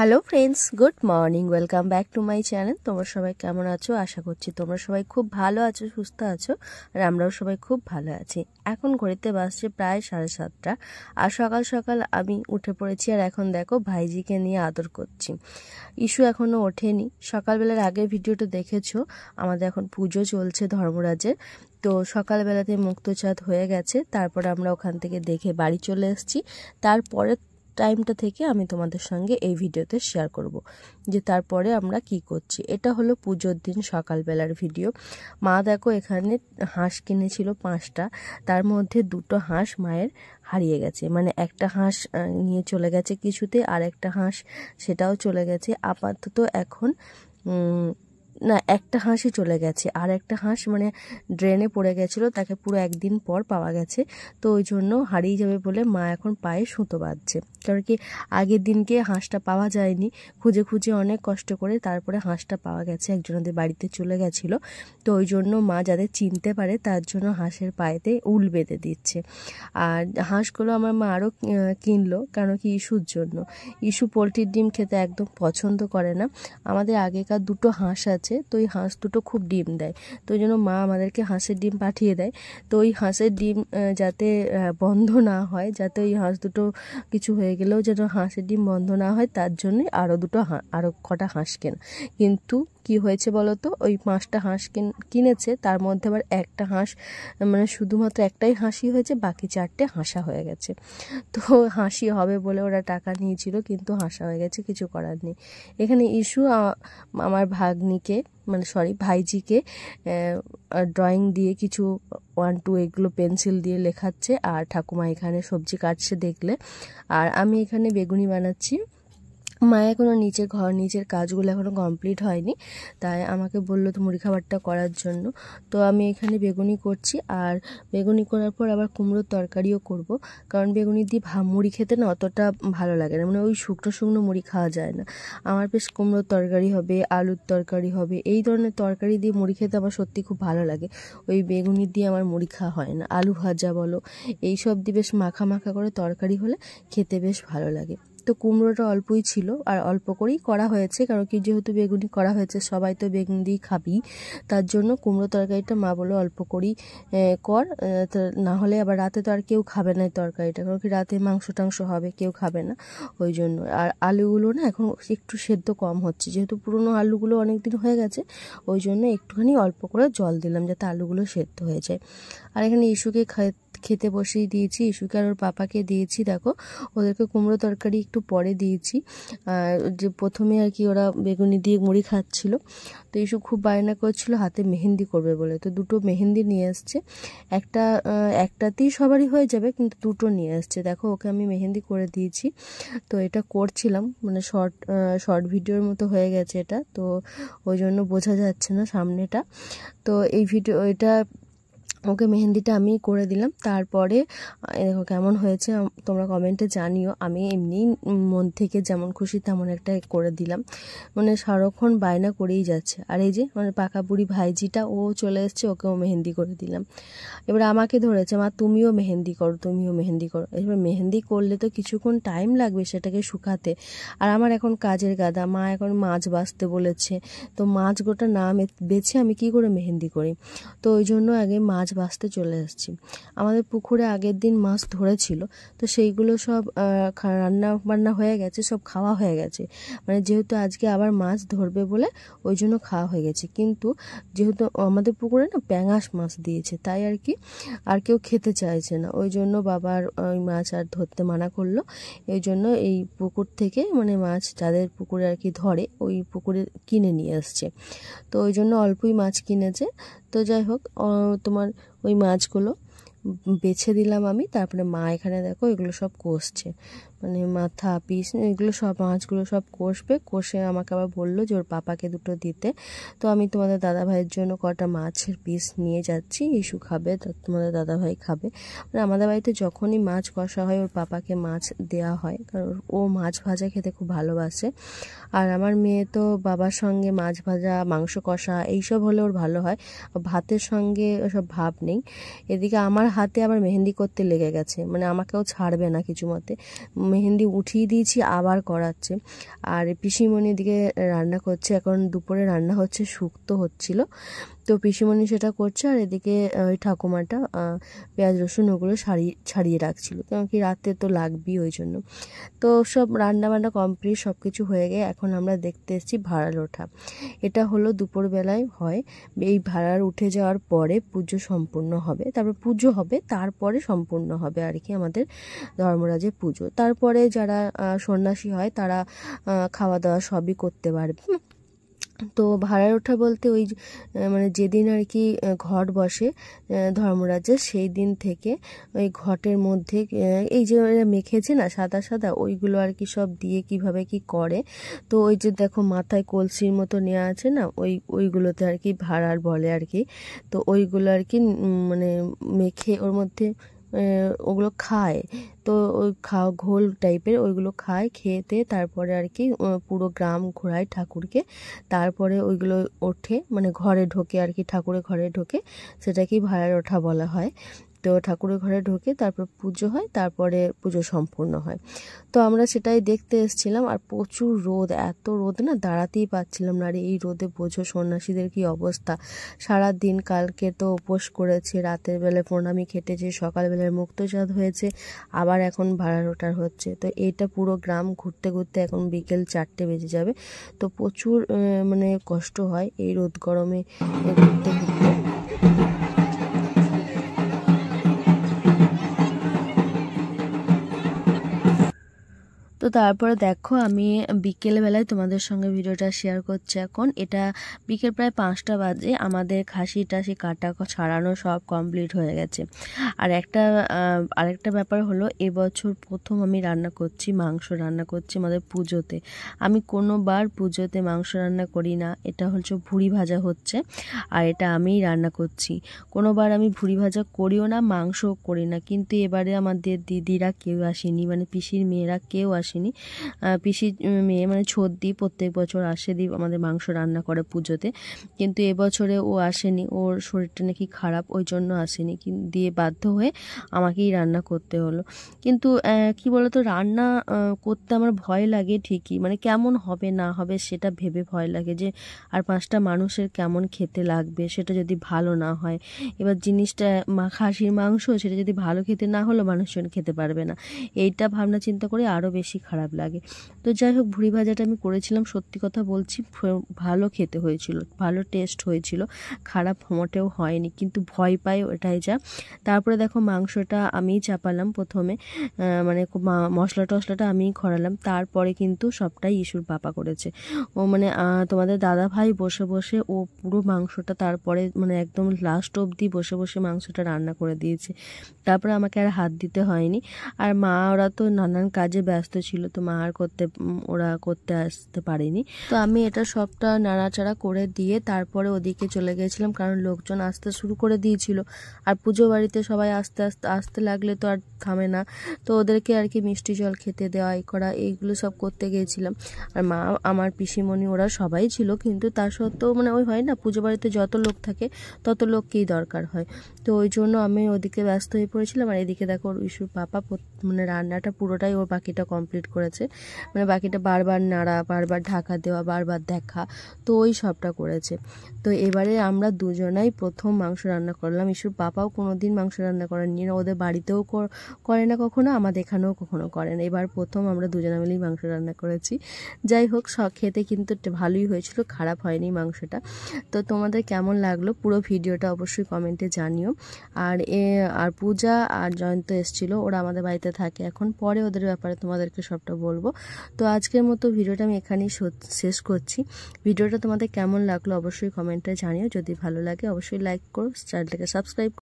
Hello friends, good morning, welcome back to my channel. তোমরা সবাই কেমন আছো? আশা করছি তোমরা সবাই খুব ভালো আছো, সুস্থ আছো, আর আমরাও সবাই খুব ভালো আছি। এখন ঘড়িতে বাজছে প্রায় 7:30, আর সকাল সকাল আমি উঠে পড়েছি। আর এখন দেখো ভাইজিকে নিয়ে আদর করছি। ইস্যু এখনও ওঠেনি। সকালবেলার আগের ভিডিওটা দেখেছো, আমাদের এখন পুজো চলছে ধর্মরাজের। তো সকালবেলাতে মুক্তচাঁদ হয়ে গেছে, তারপর আমরা ওখান থেকে দেখে বাড়ি চলে এসেছি। তারপরে টাইমটা থেকে আমি তোমাদের সঙ্গে এই ভিডিওতে শেয়ার করব যে তারপরে আমরা কি করছি। এটা হলো পুজোর দিন সকালবেলার ভিডিও। মা দেখো এখানে হাঁস কিনেছিল 5টা, তার মধ্যে 2টো হাঁস মায়ের হারিয়ে গেছে। মানে একটা হাঁস নিয়ে চলে গেছে কিছুতে, আর একটা হাঁস সেটাও চলে গেছে। আপাতত এখন না, একটা হাঁসই চলে গেছে, আর একটা হাঁস মানে ড্রেনে পড়ে গেছিলো, তাকে পুরো একদিন পর পাওয়া গেছে। তো ওই জন্য হারিয়ে যাবে বলে মা এখন পায়ে সুতো বাঁধছে। কারণ কি আগের দিনকে হাঁসটা পাওয়া যায়নি, খুঁজে খুঁজে অনেক কষ্ট করে তারপরে হাঁসটা পাওয়া গেছে, একজনদের বাড়িতে চলে গেছিলো। তো ওই জন্য মা যাদের চিনতে পারে তার জন্য হাঁসের পায়েতে উল বেঁধে দিচ্ছে। আর হাঁসগুলো আমার মা আরও কিনলো, কারণ কি ইস্যুর জন্য। ইস্যু পোলট্রির ডিম খেতে একদম পছন্দ করে না। আমাদের আগেকার 2টো হাঁস আছে, তো ওই হাঁস দুটো খুব ডিম দেয়, তো ওই জন্য মা আমাদেরকে হাঁসের ডিম পাঠিয়ে দেয়। তো ওই হাঁসের ডিম যাতে বন্ধ না হয়, যাতে ওই হাঁস দুটো কিছু হয়ে গেলেও যেন হাঁসের ডিম বন্ধ না হয়, তার জন্যই আরও কটা হাঁস কেনা। কিন্তু কি হয়েছে বলো তো, ওই 5টা হাঁস কিনেছে, তার মধ্যে আবার একটা হাঁস মানে শুধুমাত্র একটাই হাঁসি হয়েছে, বাকি 4টে হাঁসা হয়ে গেছে। তো হাঁসি হবে বলে ওরা টাকা নিয়েছিল, কিন্তু হাঁসা হয়ে গেছে, কিছু করার নেই। এখানে ইস্যু আমার ভাগ্নিকে ভাইজিকে ড্রয়িং দিয়ে কিছু 1 2 এগুলো পেন্সিল দিয়ে লেখাচ্ছে, আর ঠাকুমা এখানে সবজি কাটছে দেখলে। আর আমি এখানে বেগুনি বানাচ্ছি। মা এখনও নিচের কাজগুলো এখনও কমপ্লিট হয়নি, তাই আমাকে বললো তো মুড়ি খাবারটা করার জন্য। তো আমি এখানে বেগুনি করছি, আর বেগুনি করার পর আবার কুমড়োর তরকারিও করব, কারণ বেগুনি দিয়ে মুড়ি খেতে না অতটা ভালো লাগে না, মানে ওই শুকনো শুকনো মুড়ি খাওয়া যায় না। আমার বেশ কুমড়োর তরকারি হবে, আলুর তরকারি হবে, এই ধরনের তরকারি দিয়ে মুড়ি খেতে আমার সত্যি খুব ভালো লাগে। ওই বেগুনি দিয়ে আমার মুড়ি খাওয়া হয় না। আলু ভাজা বলো, এইসব দিয়ে বেশ মাখা মাখা করে তরকারি হলে খেতে বেশ ভালো লাগে। তো কুমড়োটা অল্পই ছিল, আর অল্প করেই করা হয়েছে, কারণ কি যেহেতু বেগুনি করা হয়েছে, সবাই তো বেগুন দিয়ে খাবি, তার জন্য কুমড়ো তরকারিটা মা বললো অল্প করেই কর, না হলে আবার রাতে তো আর কেউ খাবে না এই তরকারিটা, কারণ কি রাতে মাংস টাংস হবে, কেউ খাবে না, ওই জন্য। আর আলুগুলো না এখন একটু সেদ্ধ কম হচ্ছে, যেহেতু পুরোনো আলুগুলো অনেক দিন হয়ে গেছে, ওই জন্য একটুখানি অল্প করে জল দিলাম যাতে আলুগুলো সেদ্ধ হয়ে যায়। আর এখানে ইস্যুকে খেতে বসিয়ে দিয়েছি, ইস্যুকে আর ওর পাপাকে দিয়েছি। দেখো ওদেরকে কুমড়ো তরকারি একটু পরে দিয়েছি, আর যে প্রথমে আর কি ওরা বেগুনি দিয়ে মুড়ি খাচ্ছিল, তো ইস্যু খুব বায়না করছিল হাতে মেহেন্দি করবে বলে, তো 2টো মেহেন্দি নিয়ে এসছে। একটাতেই সবারই হয়ে যাবে, কিন্তু 2টো নিয়ে এসছে। দেখো ওকে আমি মেহেন্দি করে দিয়েছি। তো এটা করছিলাম, মানে শর্ট ভিডিওর মতো হয়ে গেছে এটা, তো ওই জন্য বোঝা যাচ্ছে না সামনেটা। তো এটা ওকে মেহেন্দিটা আমি করে দিলাম। তারপরে দেখো কেমন হয়েছে তোমরা কমেন্টে জানিও। আমি এমনি মন থেকে যেমন খুশি তেমন একটা করে দিলাম, মানে সারাক্ষণ বায়না করেই যাচ্ছে। আর এই যে মানে পাকা বুড়ি ভাইজিটা ও চলে এসছে, ওকেও মেহেন্দি করে দিলাম। এবার আমাকে ধরেছে, মা তুমিও মেহেন্দি করো, তুমিও মেহেন্দি করো। এবার মেহেন্দি করলে তো কিছুক্ষণ টাইম লাগবে সেটাকে শুকাতে, আর আমার এখন কাজের গাদা, মা এখন মাছ বাছতে বলেছে, তো মাছ গোটা না বেছে আমি কি করে মেহেন্দি করি। তো ওই জন্য আগে মাছ বাছতে চলে এসেছি। আমাদের পুকুরে আগের দিন মাছ ধরেছিল, তো সেইগুলো সব রান্না বান্না হয়ে গেছে, সব খাওয়া হয়ে গেছে, মানে যেহেতু আজকে আবার মাছ ধরবে বলে ওই জন্য খাওয়া হয়ে গেছে। কিন্তু যেহেতু আমাদের পুকুরে না প্যাঙাশ মাছ দিয়েছে, তাই আর কি আর কেউ খেতে চাইছে না, ওই জন্য বাবার ওই মাছ আর ধরতে মানা করলো। এই জন্য এই পুকুর থেকে মানে মাছ যাদের পুকুরে আর কি ধরে, ওই পুকুরে কিনে নিয়ে আসছে, তো ওই জন্য অল্পই মাছ কিনেছে। তো যাই হোক, তোমার ওই মাছগুলো বেছে দিলাম আমি। তারপরে মা এখানে দেখো এগুলো সব কষছে, মানে মাথা পিস এগুলো সব মাছগুলো সব কষে আমাকে আবার বললো যে ওর পাপাকে 2টো দিতে। তো আমি তোমাদের দাদাভাইয়ের জন্য কটা মাছের পিস নিয়ে যাচ্ছি, ইস্যু খাবে, তোমাদের দাদাভাই খাবে। মানে আমাদের বাড়িতে যখনই মাছ কষা হয় ওর পাপাকে মাছ দেওয়া হয়, কারণ ও মাছ ভাজা খেতে খুব ভালোবাসে। আর আমার মেয়ে তো বাবার সঙ্গে মাছ ভাজা, মাংস কষা এইসব হলে ওর ভালো হয়, ভাতের সঙ্গে ওসব ভাব নেই। এদিকে আমার হাতে আবার মেহেন্দি করতে লেগে গেছে, মানে আমাকেও ছাড়বে না কিছু মতে। মেহেন্দি উঠিয়ে দিয়েছি, আবার করাচ্ছে। আর পিসিমণি দিকে রান্না করছে, এখন দুপুরে রান্না হচ্ছে, শুক্তো হচ্ছিল, তো পিসিমণি সেটা করছে। আর এদিকে ওই ঠাকুমাটা পেঁয়াজ রসুন ওগুলো ছাড়িয়ে রাখছিল, কারণ কি রাতে তো লাগবেই, ওই জন্য। তো সব রান্না বান্না কমপ্লিট, সব কিছু হয়ে গিয়ে এখন আমরা দেখতে এসেছি ভাড়ার ওঠা। এটা হলো দুপুরবেলায় হয়, এই ভাড়ার উঠে যাওয়ার পরে পুজো সম্পূর্ণ হবে, তারপর পুজো হবে, তারপরে সম্পূর্ণ হবে আর কি আমাদের ধর্মরাজের পুজো। তারপরে যারা সন্ন্যাসী হয় তারা খাওয়া দাওয়া সবই করতে পারবে। তো ভাড়ার ওঠা বলতে ওই মানে যেদিন আর কি ঘট বসে ধর্মরাজের, সেই দিন থেকে ওই ঘটের মধ্যে এই যে মেখেছে না সাদা সাদা, ওইগুলো আর কি সব দিয়ে কিভাবে কি করে, তো ওই যে দেখো মাথায় কলসির মতো নেওয়া আছে না, ওইগুলোতে আর কি ভাড়ার বলে আর কি। তো ওইগুলো আর কি মানে মেখে ওর মধ্যে ওগুলো খায়, তো ওই ঘোল টাইপের ওইগুলো খায়, খেতে তারপরে আর কি পুরো গ্রাম ঘোরায় ঠাকুরকে, তারপরে ওইগুলো ওঠে মানে ঘরে ঢোকে আর কি, ঠাকুরের ঘরে ঢোকে, সেটাকেই ভাড়ার ওঠা বলা হয়। তো ঠাকুরের ঘরে ঢোকে, তারপর পুজো হয়, তারপরে পুজো সম্পূর্ণ হয়। তো আমরা সেটাই দেখতে এসেছিলাম। আর প্রচুর রোদ, এত রোদ না, দাঁড়াতেই পাচ্ছিলাম না। আর এই রোদে বোঝো সন্ন্যাসীদের কি অবস্থা, সারা দিন কালকে তো উপোস করেছে, রাতের বেলায় প্রণামী খেটেছে, সকালবেলায় মুক্তচাঁদ হয়েছে, আবার এখন ভাড়ার ওঠার হচ্ছে। তো এইটা পুরো গ্রাম ঘুরতে ঘুরতে এখন বিকেল 4টে বেজে যাবে। তো প্রচুর মানে কষ্ট হয় এই রোদ গরমে ঘুরতে ঘুরতে। তো তারপরে দেখো আমি বিকেলবেলায় তোমাদের সঙ্গে ভিডিওটা শেয়ার করছি। এখন এটা বিকেল প্রায় 5টা বাজে, আমাদের খাসি টাসি কাটা ছাড়ানো সব কমপ্লিট হয়ে গেছে। আর আরেকটা ব্যাপার হলো, এবছর প্রথম আমি রান্না করছি, মাংস রান্না করছি আমাদের পুজোতে। আমি কোনোবার পুজোতে মাংস রান্না করি না, এটা হচ্ছে ভুড়ি ভাজা হচ্ছে, আর এটা আমিই রান্না করছি। কোনোবার আমি ভুড়ি ভাজা করিও না, মাংসও করি না, কিন্তু এবারে আমাদের দিদিরা কেউ আসেনি, মানে পিসির মেয়েরা কেউ আসেনি। পিসির মেয়ে মানে ছোদ্দি প্রত্যেক বছর আসে, দি আমাদের মাংস রান্না করে পুজোতে, কিন্তু এবছরে ও আসেনি, ওর শরীরটা নাকি খারাপ, ওই জন্য আসেনি, দিয়ে বাধ্য হয়ে আমাকেই রান্না করতে হলো। কিন্তু কি বলতো, রান্না করতে আমার ভয় লাগে ঠিকই, মানে কেমন হবে না হবে সেটা ভেবে ভয় লাগে, যে আর 5টা মানুষের কেমন খেতে লাগবে, সেটা যদি ভালো না হয়। এবার জিনিসটা খাসির মাংস, সেটা যদি ভালো খেতে না হলো মানুষজন খেতে পারবে না, এইটা ভাবনা চিন্তা করে আরও বেশি খারাপ লাগে। তো যাই হোক, ভুড়ি ভাজাটা আমি করেছিলাম, সত্যি কথা বলছি ভালো খেতে হয়েছিল, ভালো টেস্ট হয়েছিল, খারাপ মোটেও হয়নি, কিন্তু ভয় পাই ওটাই যা। তারপরে দেখো মাংসটা আমিই চাপালাম প্রথমে, মানে মশলা টশলাটা আমিই খড়ালাম, তারপরে কিন্তু সবটাই ইস্যুর পাপা করেছে। ও মানে তোমাদের দাদা ভাই বসে বসে ও পুরো মাংসটা তারপরে মানে একদম লাস্ট অবধি বসে বসে মাংসটা রান্না করে দিয়েছে, তারপরে আমাকে আর হাত দিতে হয়নি। আর মা ওরা তো নানান কাজে ব্যস্ত ছিল, তো মা আর ওরা করতে আসতে পারেনি। তো আমি এটা সবটা নাড়াচাড়া করে দিয়ে তারপরে ওদিকে চলে গেছিলাম, কারণ লোকজন আসতে শুরু করে দিয়েছিল, আর পুজো বাড়িতে সবাই আস্তে আস্তে আসতে লাগলে তো আর থামে না, তো ওদেরকে আর কি মিষ্টি জল খেতে দেওয়া, এই করা, এইগুলো সব করতে গিয়েছিলাম। আর মা, আমার পিসিমণি, ওরা সবাই ছিল, কিন্তু তা সত্ত্বেও মানে ওই হয় না, পুজো বাড়িতে যত লোক থাকে তত লোককেই দরকার হয়, তো ওই জন্য আমি ওদিকে ব্যস্ত হয়ে পড়েছিলাম। আর এদিকে দেখো ইস্যুর পাপা মানে রান্নাটা পুরোটাই ওর বাকিটা কমপ্লিট করেছে, মানে বাকিটা বারবার নাড়া, বারবার ঢাকা দেওয়া, বারবার দেখা, তো ওই সবটা করেছে। তো এবারে আমরা দুজনাই প্রথম মাংস রান্না করলাম, ইস্যুর পাপাও কোনোদিন মাংস রান্না করেননি না, ওদের বাড়িতেও করে না কখনো, আমাদের এখানেও কখনো করে না, এবার প্রথম আমরা দুজনে মিলেই মাংস রান্না করেছি। যাই হোক, খেতে কিন্তু ভালোই হয়েছিল, খারাপ হয়নি মাংসটা। তো তোমাদের কেমন লাগলো পুরো ভিডিওটা অবশ্যই কমেন্টে জানিও। আর পূজা আর জয়ন্ত এসেছিলো, ওরা আমাদের বাড়িতে থাকে এখন, পরে ওদের ব্যাপারে তোমাদেরকে সবটা বলবো। তো আজকের মতো ভিডিওটা আমি এখানেই শেষ করছি। ভিডিওটা তোমাদের কেমন লাগলো অবশ্যই কমেন্টে জানিও, যদি ভালো লাগে অবশ্যই লাইক করো, চ্যানেলটাকে সাবস্ক্রাইব